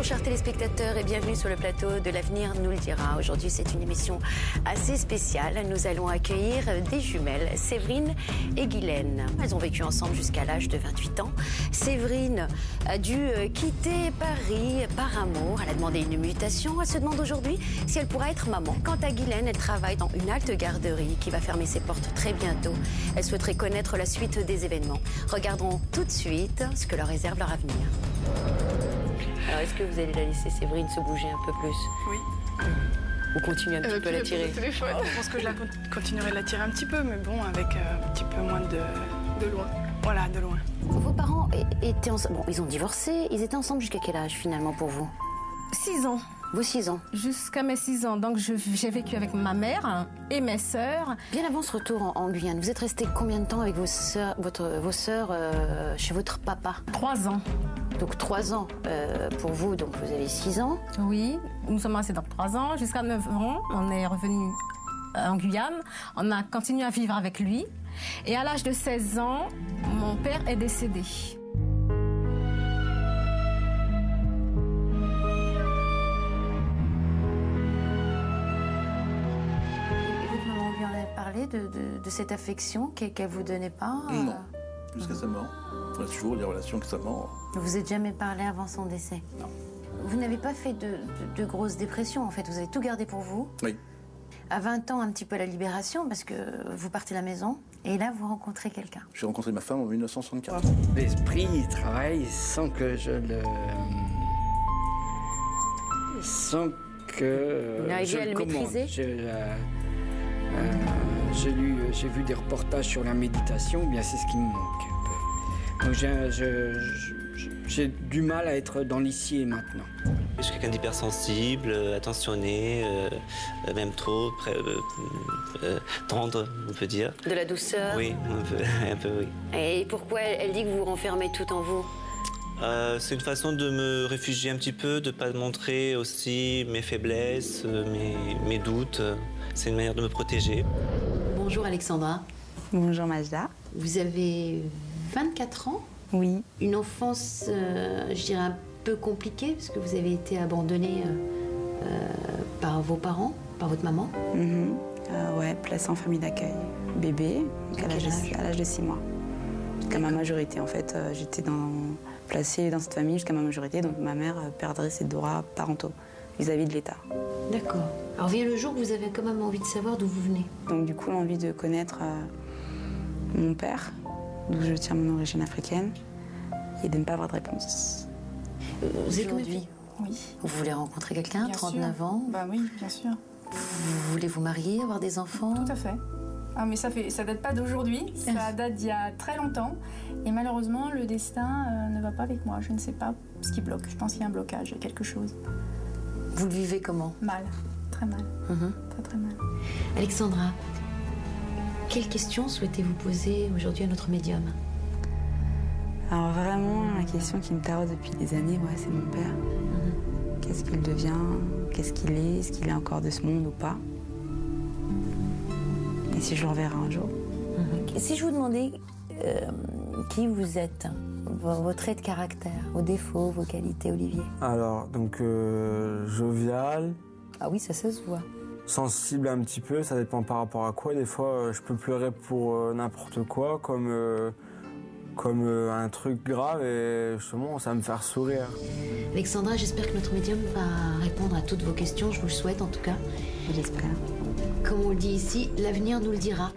chers téléspectateurs, et bienvenue sur le plateau de l'Avenir nous le dira. Aujourd'hui, c'est une émission assez spéciale. Nous allons accueillir des jumelles, Séverine et Guylaine. Elles ont vécu ensemble jusqu'à l'âge de 28 ans. Séverine a dû quitter Paris par amour. Elle a demandé une mutation. Elle se demande aujourd'hui si elle pourra être maman. Quant à Guylaine, elle travaille dans une halte garderie qui va fermer ses portes très bientôt. Elle souhaiterait connaître la suite des événements. Regardons tout de suite ce que leur réserve leur avenir. Alors, est-ce que vous allez la laisser, Séverine, se bouger un peu plus? Oui. Ou continuer un petit peu à la tirer? Je pense que je la continuerai de la tirer un petit peu, mais bon, avec un petit peu moins de loin. Voilà, de loin. Vos parents étaient ensemble. Bon, ils ont divorcé. Ils étaient ensemble jusqu'à quel âge, finalement, pour vous? 6 ans. Vos 6 ans? Jusqu'à mes 6 ans. Donc, j'ai vécu avec ma mère et mes sœurs. Bien avant ce retour en Guyane, vous êtes resté combien de temps avec vos sœurs chez votre papa? 3 ans. Donc 3 ans pour vous, donc vous avez 6 ans. Oui, nous sommes restés donc 3 ans. Jusqu'à 9 ans, on est revenu en Guyane. On a continué à vivre avec lui. Et à l'âge de 16 ans, mon père est décédé. Votre maman lui en a parlé de cette affection qu'elle vous donnait pas? Non, jusqu'à sa mort. On a toujours des relations que sa mort. Vous n'êtes jamais parlé avant son décès? Non. Vous n'avez pas fait de grosses dépressions, en fait. Vous avez tout gardé pour vous? Oui. À 20 ans, un petit peu à la libération, parce que vous partez de la maison, et là, vous rencontrez quelqu'un. J'ai rencontré ma femme en 1964. L'esprit travaille sans que je le... sans que Vous n'arrivez je à le commande. maîtriser? J'ai vu des reportages sur la méditation, bien c'est ce qui me manque un peu. Donc j'ai du mal à être dans l'ici et maintenant. Je suis quelqu'un d'hypersensible, attentionné, même trop, tendre, on peut dire. De la douceur? Oui, un peu, oui. Et pourquoi elle dit que vous renfermez tout en vous? C'est une façon de me réfugier un petit peu, de ne pas montrer aussi mes faiblesses, mes doutes. C'est une manière de me protéger. Bonjour Alexandra. Bonjour Majda. Vous avez 24 ans? Oui. Une enfance, je dirais, un peu compliquée, parce que vous avez été abandonnée par vos parents, par votre maman. Ouais, placée en famille d'accueil. Bébé, à l'âge de 6 mois. Jusqu'à ma majorité, en fait. J'étais placée dans cette famille jusqu'à ma majorité, donc ma mère perdrait ses droits parentaux vis-à-vis de l'État. D'accord. Alors vient le jour où vous avez quand même envie de savoir d'où vous venez. Donc du coup, l'envie de connaître mon père, d'où je tiens mon origine africaine, et de ne pas avoir de réponse. Vous êtes aujourd'hui, Oui. vous voulez rencontrer quelqu'un, Bien 39 sûr. ans? Bah oui, bien sûr. Vous voulez vous marier, avoir des enfants? Tout à fait. Ah, mais ça date pas d'aujourd'hui, ça date d'il y a très longtemps. Et malheureusement, le destin ne va pas avec moi. Je ne sais pas ce qui bloque. Je pense qu'il y a un blocage, il y a quelque chose. Vous le vivez comment? Mal, très mal. Très très mal. Alexandra, quelles questions souhaitez-vous poser aujourd'hui à notre médium? Alors vraiment, la question qui me taraude depuis des années, ouais, c'est mon père. Qu'est-ce qu'il devient? Qu'est-ce qu'il est? Est-ce qu'il est encore de ce monde ou pas? Et si je le reverrai un jour? Si je vous demandais qui vous êtes, vos traits de caractère, vos défauts, vos qualités, Olivier? Alors, donc, jovial, Ah oui, ça se voit. sensible un petit peu, ça dépend par rapport à quoi. Des fois, je peux pleurer pour n'importe quoi, comme un truc grave, et justement, ça va me faire sourire. Alexandra, j'espère que notre médium va répondre à toutes vos questions. Je vous le souhaite en tout cas. J'espère. Comme on le dit ici, l'avenir nous le dira.